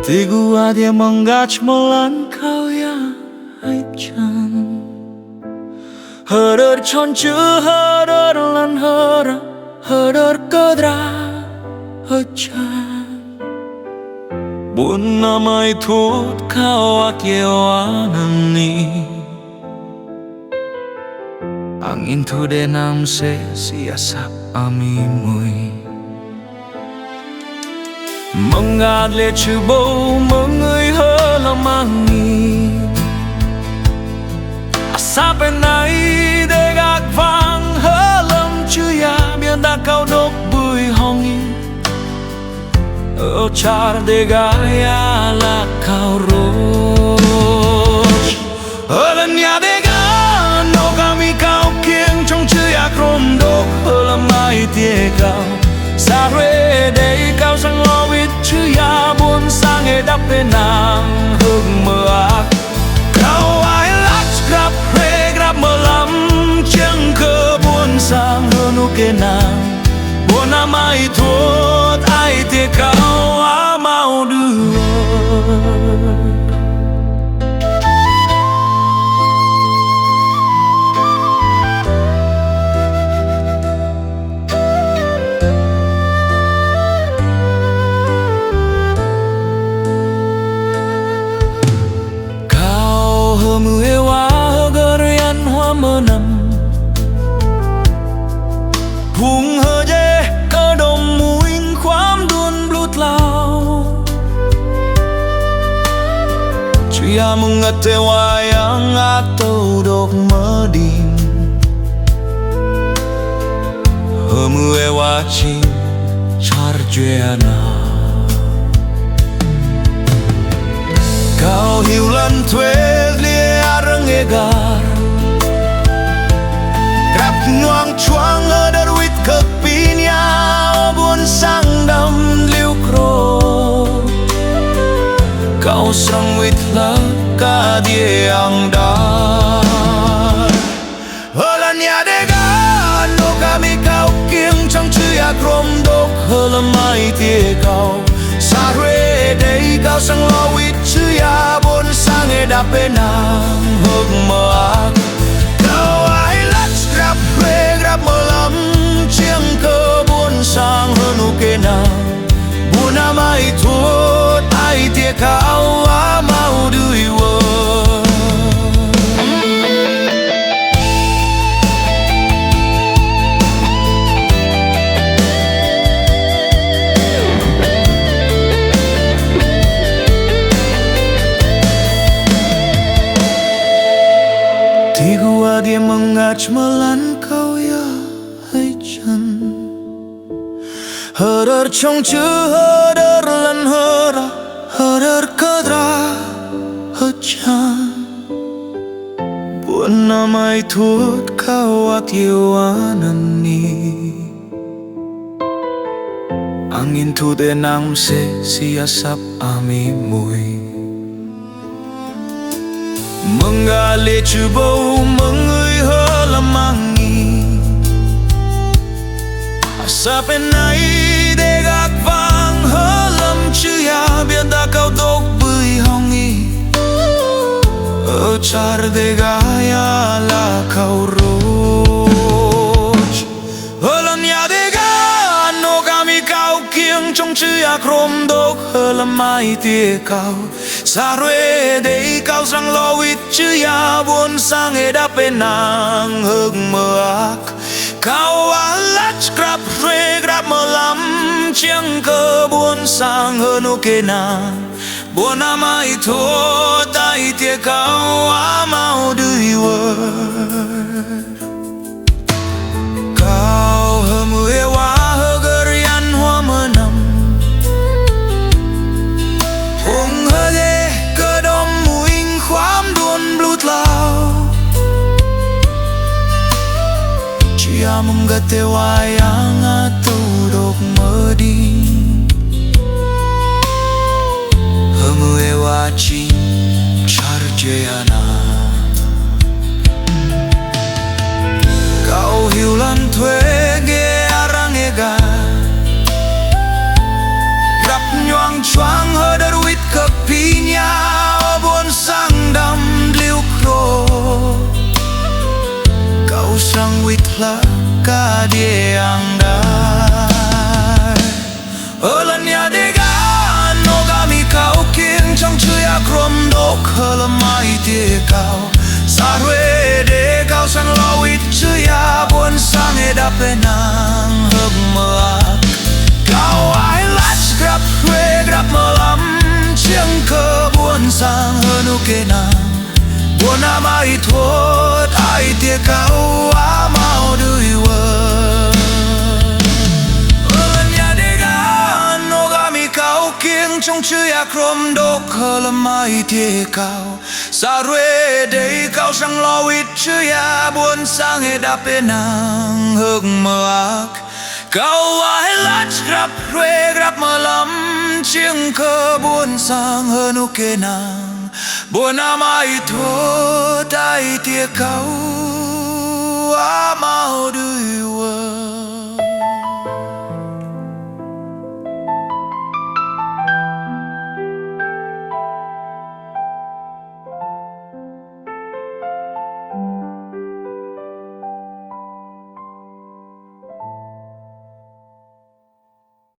Thì gua dia menggach melan kau ya hai chan Hörör chonchu hörör lan höra Hörör kadra hechan Buồn namai thut kau akiewanani Angin tu denam se siasap amimui Mengadle chubau mengai halamangi Asape nai degak vang halam chuya biar dah kau dok bui hongi Char degaya la kau roch Halanya dega no kami kau kieng trong chuya krom dok halamai tie kau Sare dei kau sang lo wit chuya buồn sang e đắp bên nàng hương mơ ác Kau ai lắc grab re grab mơ lắm chẳng cơ buồn sang hơn u kê nàng Buồn amai thuột ai tie kau mau đưa mưa hoa gerian hoa mơ nằm hung hơ dê cơ đồng muin khoám đuôn blut lao chia mừng ngất te hoài ang atau dok mơ din hơ mưa hoa chi char juana kau hiểu lần thuê ngegar Grab ngoang chuang ở đất huyết cực pinya buồn sang đâm liu kro Kau sang huyết lỡ cả địa ang dar Ở lần nhà đế gà nô kami kau kiêng trong chữ ya krom đốc hơ lâm mai tia kau Sa re đây kau sang lo huyết chữ ya buồn sang e đạp bên nàng hương mơ ác Kau ai lắc grab re grab mơ lắm chiêng cơ buồn sang hơn u kê nàng Buồn amai thuột ai tia kau mau đuôi vơ Thì gua dia mengach melan kau ya hai chan Hörör trong chữ hörör lan höra Hörör kadra hechan Buồn amai thuột kau akiewanani Angin tu denam se siasap amimui Menggale chubau mengai halamangi Asape nai degak vang halam chuya biar dah kau dok bui hongi Char degaya la kau roch Halanya dega no kami kau kiêng trong chữ krom dok halamai tia kau Sare dei kau sang lo wit chữ ya buồn sang e đắp bên nàng hương mơ ác Kau alat grab re grab mơ lắm chẳng cơ buồn sang hơn u kê nàng Buồn amai thuột ai tia kau mau đuôi vơ Kau hơ mưa hoa hơ gerian hoa mơ nằm hung hơ dê cơ đom muin khoám đuôn blut lao Chia mừng gật te hoài ang atau dok mơ đi Hơ mưa hoa chi char juana Kau hiểu lần thuê ghé arang ega Grab nhoang choang hơ đất huyết cơ cao xa ruê để cao sang lo ít chưa ya buồn sang e đáp về nàng hực mơ cao ai lát gặp ruê gặp mơ lắm chiêng cơ buồn sang hơn u kê nàng buồn am ai thốt ai tia cao á mau đuôi vơ nhà để ga nô ga mi cao kiêng trong chữ ya krom đốc hơ lâm ai tia cao xa ruê để cao sang lo ít chữ ya buồn sang e đáp bên nàng hực mơ cao ai lát gặp ruê gặp mơ lắm chiêng cơ buồn sang hơn u kê nàng buồn am ai thốt ai tia cao á mau đuôi